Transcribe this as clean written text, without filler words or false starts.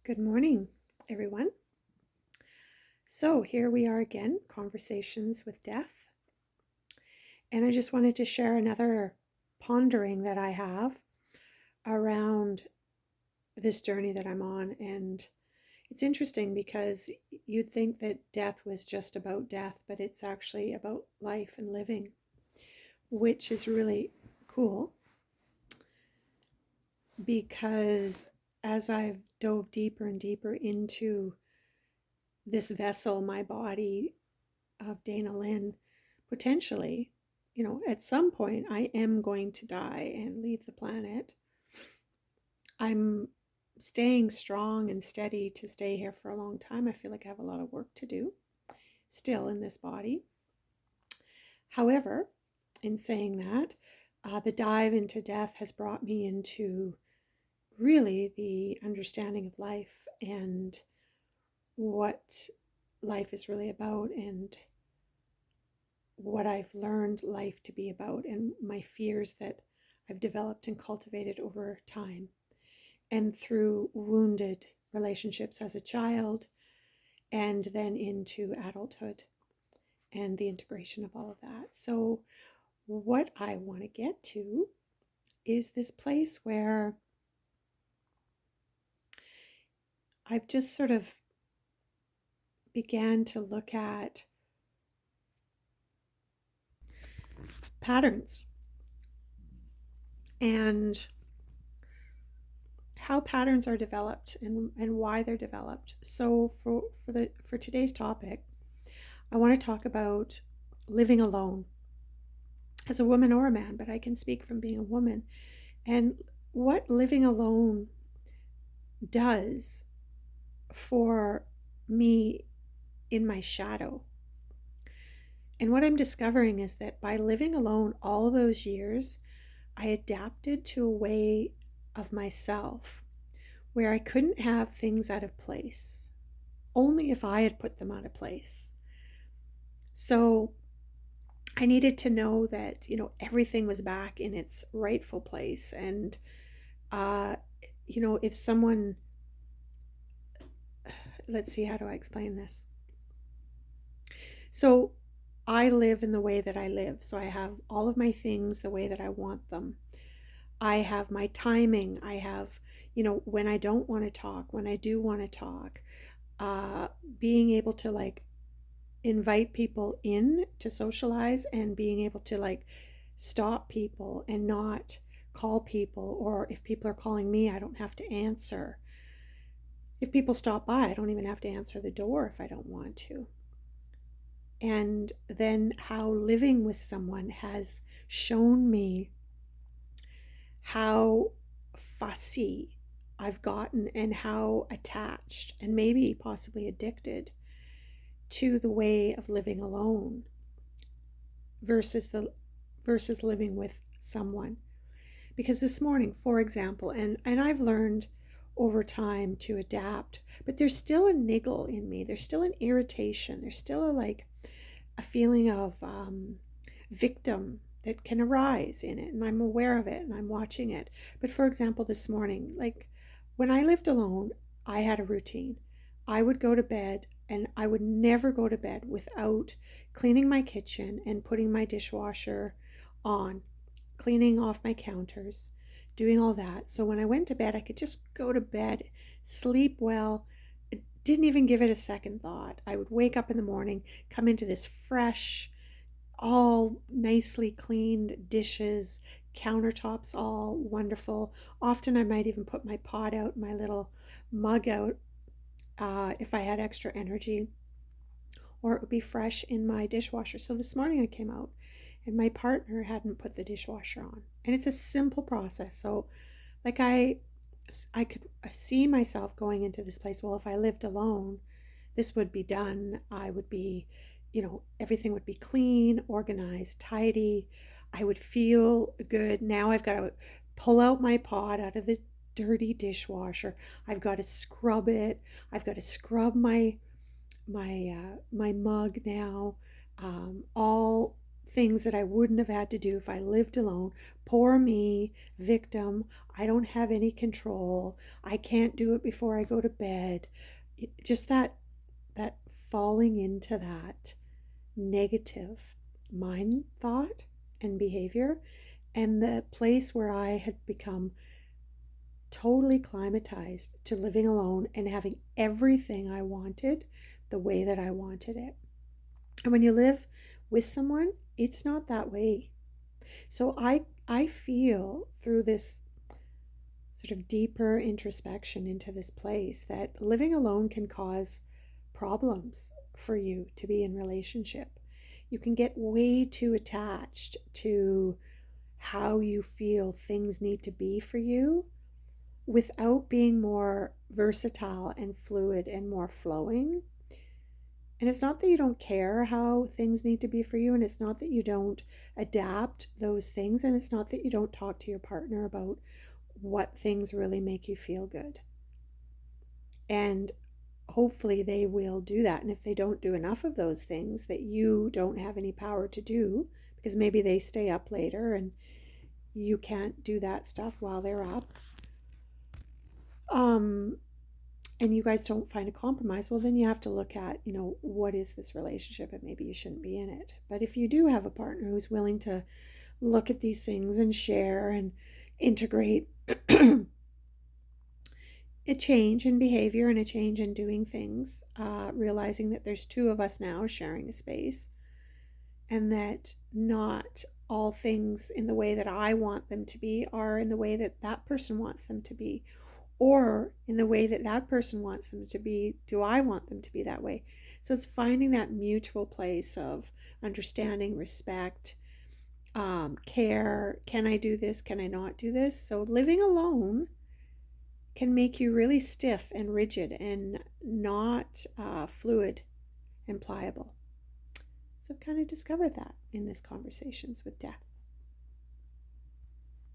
Good morning, everyone. So here we are again, Conversations with Death. And I just wanted to share another pondering that I have around this journey that I'm on. And it's interesting because you'd think that death was just about death, but it's actually about life and living, which is really cool because as I've dove deeper and deeper into this vessel, my body of Dana Lynn, potentially, at some point I am going to die and leave the planet. I'm staying strong and steady to stay here for a long time. I feel like I have a lot of work to do still in this body. However, in saying that, the dive into death has brought me into really the understanding of life and what life is really about and what I've learned life to be about and my fears that I've developed and cultivated over time and through wounded relationships as a child and then into adulthood and the integration of all of that. So what I want to get to is this place where I've just sort of began to look at patterns and how patterns are developed and why they're developed. So for today's topic, I want to talk about living alone as a woman or a man, but I can speak from being a woman and what living alone does for me in my shadow. And what I'm discovering is that by living alone all those years, I adapted to a way of myself where I couldn't have things out of place, only if I had put them out of place. So I needed to know that, everything was back in its rightful place. And, if someone, let's see, how do I explain this? So I live in the way that I live. So I have all of my things the way that I want them. I have my timing. I have, when I don't want to talk, when I do want to talk, being able to invite people in to socialize and being able to stop people and not call people, or if people are calling me, I don't have to answer. If people stop by, I don't even have to answer the door if I don't want to. And then how living with someone has shown me how fussy I've gotten and how attached and maybe possibly addicted to the way of living alone versus living with someone. Because this morning, for example, and I've learned over time to adapt, but there's still a niggle in me. There's still an irritation. There's still a feeling of victim that can arise in it, and I'm aware of it and I'm watching it. But for example, this morning, when I lived alone, I had a routine. I would go to bed, and I would never go to bed without cleaning my kitchen and putting my dishwasher on, cleaning off my counters, doing all that. So when I went to bed, I could just go to bed, sleep well, didn't even give it a second thought. I would wake up in the morning, come into this fresh, all nicely cleaned dishes, countertops all wonderful. Often I might even put my pot out, my little mug out, if I had extra energy, or it would be fresh in my dishwasher. So this morning I came out and my partner hadn't put the dishwasher on. And it's a simple process. So I could see myself going into this place. Well, if I lived alone, this would be done. I would be, everything would be clean, organized, tidy. I would feel good. Now I've got to pull out my pot out of the dirty dishwasher. I've got to scrub it. I've got to scrub my mug now. All things that I wouldn't have had to do if I lived alone. Poor me, victim. I don't have any control. I can't do it before I go to bed. Just that falling into that negative mind thought and behavior, and the place where I had become totally climatized to living alone and having everything I wanted the way that I wanted it. And when you live with someone, it's not that way. So I feel through this sort of deeper introspection into this place that living alone can cause problems for you to be in relationship. You can get way too attached to how you feel things need to be for you without being more versatile and fluid and more flowing. And it's not that you don't care how things need to be for you, and it's not that you don't adapt those things, and it's not that you don't talk to your partner about what things really make you feel good. And hopefully they will do that. And if they don't do enough of those things that you don't have any power to do, because maybe they stay up later and you can't do that stuff while they're up, and you guys don't find a compromise, well, then you have to look at, what is this relationship, and maybe you shouldn't be in it. But if you do have a partner who's willing to look at these things and share and integrate a change in behavior and a change in doing things, realizing that there's two of us now sharing a space, and that not all things in the way that I want them to be are in the way that that person wants them to be, or in the way that that person wants them to be, do I want them to be that way? So it's finding that mutual place of understanding, respect, care. Can I do this? Can I not do this? So living alone can make you really stiff and rigid and not fluid and pliable. So I've kind of discovered that in this Conversations with Death.